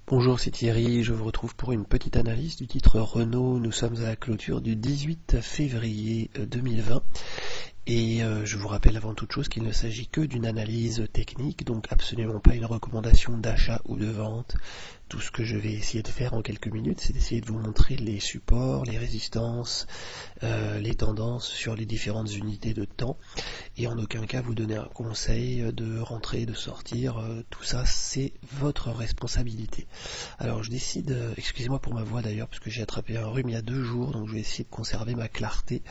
Bonjour, c'est Thierry, je vous retrouve pour une petite analyse du titre Renault. Nous sommes à la clôture du 18 février 2020 et je vous rappelle avant toute chose qu'il ne s'agit que d'une analyse technique, donc absolument pas une recommandation d'achat ou de vente. Tout ce que je vais essayer de faire en quelques minutes, c'est d'essayer de vous montrer les supports, les résistances, les tendances sur les différentes unités de temps et en aucun cas vous donner un conseil de rentrer, de sortir, tout ça c'est votre responsabilité. Alors je décide, excusez-moi pour ma voix d'ailleurs parce que j'ai attrapé un rhume il y a 2 jours, donc je vais essayer de conserver ma clarté.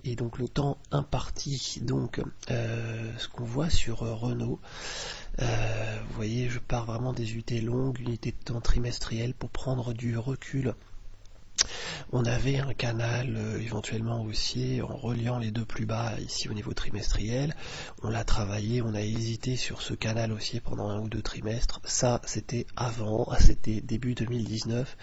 Et donc le temps imparti, donc ce qu'on voit sur Renault, vous voyez, je pars vraiment des unités longues, unités de temps trimestrielles pour prendre du recul. On avait un canal éventuellement haussier en reliant les deux plus bas ici au niveau trimestriel. On l'a travaillé, on a hésité sur ce canal haussier pendant 1 ou 2 trimestres. Ça, c'était avant, c'était début 2019.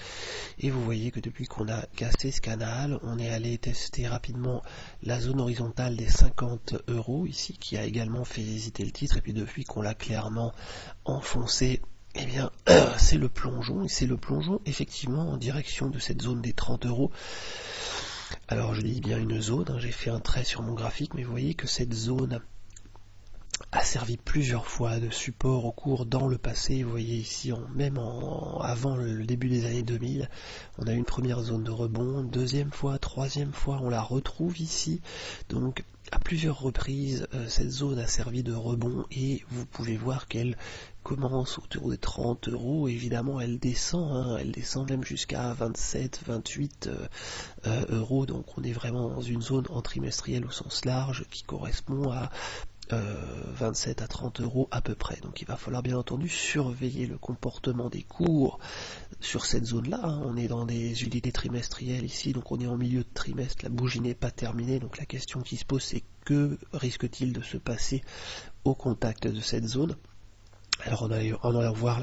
Et vous voyez que depuis qu'on a cassé ce canal, on est allé tester rapidement la zone horizontale des 50 € ici, qui a également fait hésiter le titre. Et puis depuis qu'on l'a clairement enfoncé, eh bien, c'est le plongeon, et c'est le plongeon effectivement en direction de cette zone des 30 €. Alors je dis bien une zone, j'ai fait un trait sur mon graphique, mais vous voyez que cette zone a servi plusieurs fois de support au cours dans le passé. Vous voyez ici, avant le début des années 2000, on a eu une première zone de rebond, deuxième fois, troisième fois, on la retrouve ici. Donc à plusieurs reprises, cette zone a servi de rebond et vous pouvez voir qu'elle commence autour des 30 €. Évidemment, elle descend, elle descend même jusqu'à 27, 28 €. Donc on est vraiment dans une zone en trimestriel au sens large qui correspond à 27 à 30 € à peu près. Donc il va falloir bien entendu surveiller le comportement des cours sur cette zone-là. On est dans des unités trimestrielles ici, donc on est en milieu de trimestre, la bougie n'est pas terminée, donc la question qui se pose c'est que risque-t-il de se passer au contact de cette zone. Alors on va voir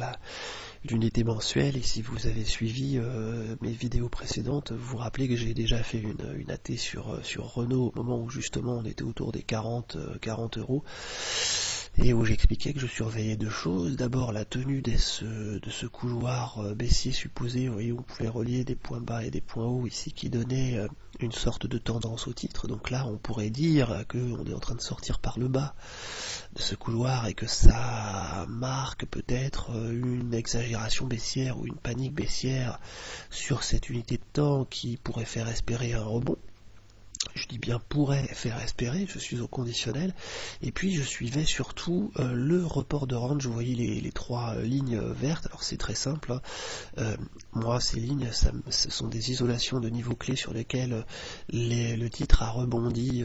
l'unité mensuelle, et si vous avez suivi mes vidéos précédentes, vous vous rappelez que j'ai déjà fait une AT sur Renault au moment où justement on était autour des 40 €, et où j'expliquais que je surveillais deux choses. D'abord la tenue de ce couloir baissier supposé, vous voyez, où on pouvait relier des points bas et des points hauts ici qui donnait une sorte de tendance au titre. Donc là on pourrait dire qu'on est en train de sortir par le bas de ce couloir et que ça marque peut-être une exagération baissière ou une panique baissière sur cette unité de temps qui pourrait faire espérer un rebond. Je dis bien pourrait faire espérer, je suis au conditionnel. Et puis je suivais surtout le report de range. Vous voyez les trois lignes vertes. Alors c'est très simple, moi ces lignes ce sont des isolations de niveau clé sur lesquelles le titre a rebondi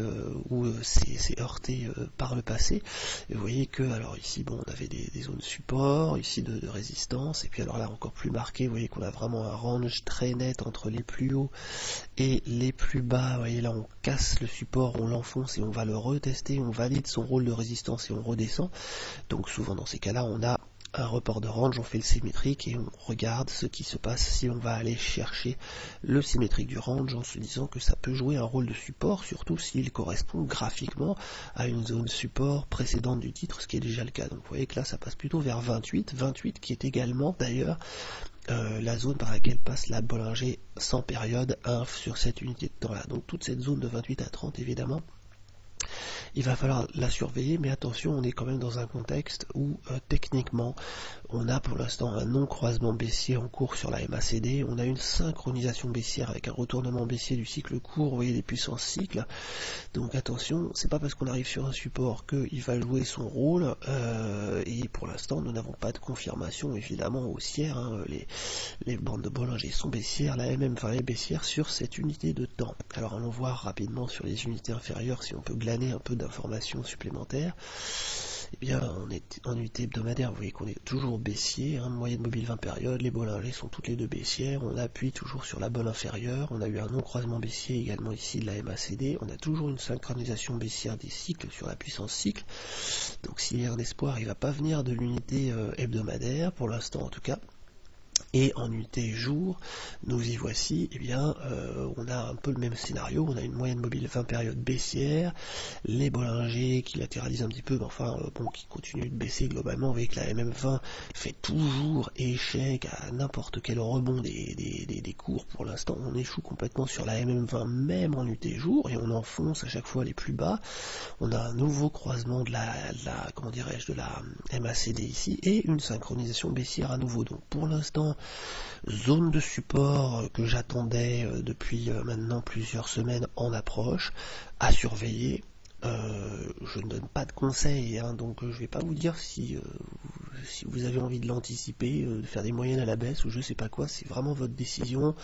ou s'est heurté par le passé. Et vous voyez que alors ici on avait des zones support, ici de résistance, et puis alors là encore plus marqué, vous voyez qu'on a vraiment un range très net entre les plus hauts et les plus bas. Vous voyez là on casse le support, on l'enfonce et on va le retester, on valide son rôle de résistance et on redescend. Donc souvent dans ces cas-là on a un report de range, on fait le symétrique et on regarde ce qui se passe si on va aller chercher le symétrique du range en se disant que ça peut jouer un rôle de support, surtout s'il correspond graphiquement à une zone support précédente du titre, ce qui est déjà le cas. Donc vous voyez que là ça passe plutôt vers 28 qui est également d'ailleurs la zone par laquelle passe la Bollinger sans période 1 sur cette unité de temps là. Donc toute cette zone de 28 à 30 évidemment, il va falloir la surveiller, mais attention, on est quand même dans un contexte où techniquement on a pour l'instant un non-croisement baissier en cours sur la MACD, on a une synchronisation baissière avec un retournement baissier du cycle court, vous voyez les puissances cycles. Donc attention, c'est pas parce qu'on arrive sur un support qu'il va jouer son rôle, et pour l'instant nous n'avons pas de confirmation évidemment haussière, les bandes de Bollinger sont baissières, la MM est baissière sur cette unité de temps. Alors allons voir rapidement sur les unités inférieures si on peut glaner un peu d'informations supplémentaires. Eh bien, on est en unité hebdomadaire, vous voyez qu'on est toujours baissier, moyenne mobile 20 périodes, les Bollinger sont toutes les deux baissières, on appuie toujours sur la bolle inférieure, on a eu un non-croisement baissier également ici de la MACD, on a toujours une synchronisation baissière des cycles sur la puissance cycle, donc s'il y a un espoir, il ne va pas venir de l'unité hebdomadaire, pour l'instant en tout cas. Et en unité jour, nous y voici, eh bien, on a un peu le même scénario, on a une moyenne mobile 20 périodes baissière, les Bollinger qui latéralisent un petit peu, mais enfin, bon, qui continuent de baisser globalement, avec la MM20 fait toujours échec à n'importe quel rebond des cours. Pour l'instant, on échoue complètement sur la MM20, même en unité jour, et on enfonce à chaque fois les plus bas. On a un nouveau croisement de la comment dirais-je, de la MACD ici, et une synchronisation baissière à nouveau. Donc pour l'instant, zone de support que j'attendais depuis maintenant plusieurs semaines en approche, à surveiller. Je ne donne pas de conseils, hein, donc je vais pas vous dire si vous avez envie de l'anticiper, de faire des moyennes à la baisse ou je sais pas quoi, c'est vraiment votre décision.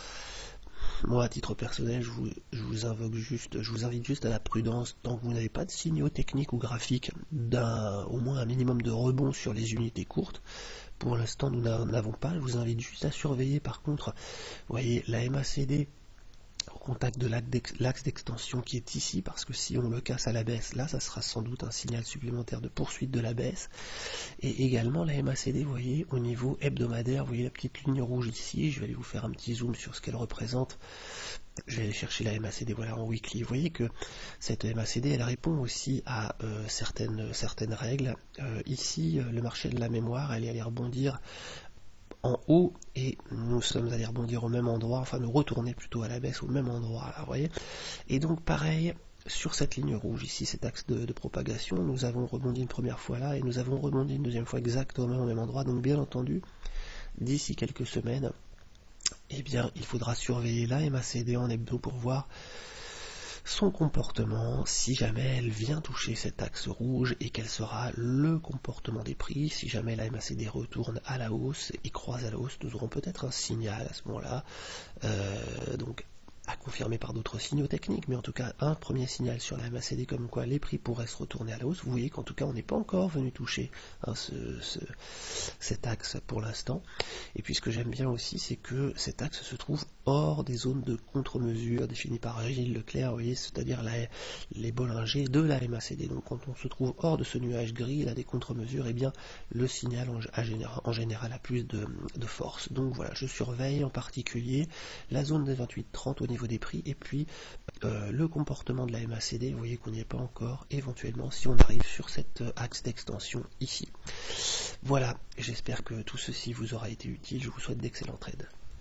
Moi, à titre personnel, je vous invite juste à la prudence tant que vous n'avez pas de signaux techniques ou graphiques au moins un minimum de rebond sur les unités courtes. Pour l'instant, nous n'en avons pas. Je vous invite juste à surveiller. Par contre, vous voyez la MACD au contact de l'axe d'extension qui est ici, parce que si on le casse à la baisse, là, ça sera sans doute un signal supplémentaire de poursuite de la baisse. Et également la MACD, vous voyez, au niveau hebdomadaire, vous voyez la petite ligne rouge ici, je vais aller vous faire un petit zoom sur ce qu'elle représente. Je vais aller chercher la MACD, voilà, en weekly. Vous voyez que cette MACD, elle répond aussi à certaines règles. Ici, le marché de la mémoire, elle est allée rebondir en haut et nous sommes allés rebondir au même endroit, enfin nous retourner plutôt à la baisse au même endroit, là, vous voyez. Et donc pareil, sur cette ligne rouge ici, cet axe de propagation, nous avons rebondi une première fois là et nous avons rebondi une deuxième fois exactement au même endroit. Donc bien entendu, d'ici quelques semaines, eh bien il faudra surveiller la MACD en hebdo pour voir son comportement si jamais elle vient toucher cet axe rouge et quel sera le comportement des prix. Si jamais la MACD retourne à la hausse et croise à la hausse, nous aurons peut-être un signal à ce moment-là, donc à confirmer par d'autres signaux techniques, mais en tout cas un premier signal sur la MACD comme quoi les prix pourraient se retourner à la hausse. Vous voyez qu'en tout cas on n'est pas encore venu toucher cet axe pour l'instant. Et puis ce que j'aime bien aussi, c'est que cet axe se trouve hors des zones de contre-mesure définies par Gilles Leclerc, vous voyez, c'est-à-dire les Bollinger de la MACD. Donc quand on se trouve hors de ce nuage gris là des contre-mesures, eh bien le signal en général a plus de force. Donc voilà, je surveille en particulier la zone des 28-30 au niveau des prix et puis le comportement de la MACD. Vous voyez qu'on n'y est pas encore, éventuellement si on arrive sur cet axe d'extension ici. Voilà, j'espère que tout ceci vous aura été utile, je vous souhaite d'excellents trades.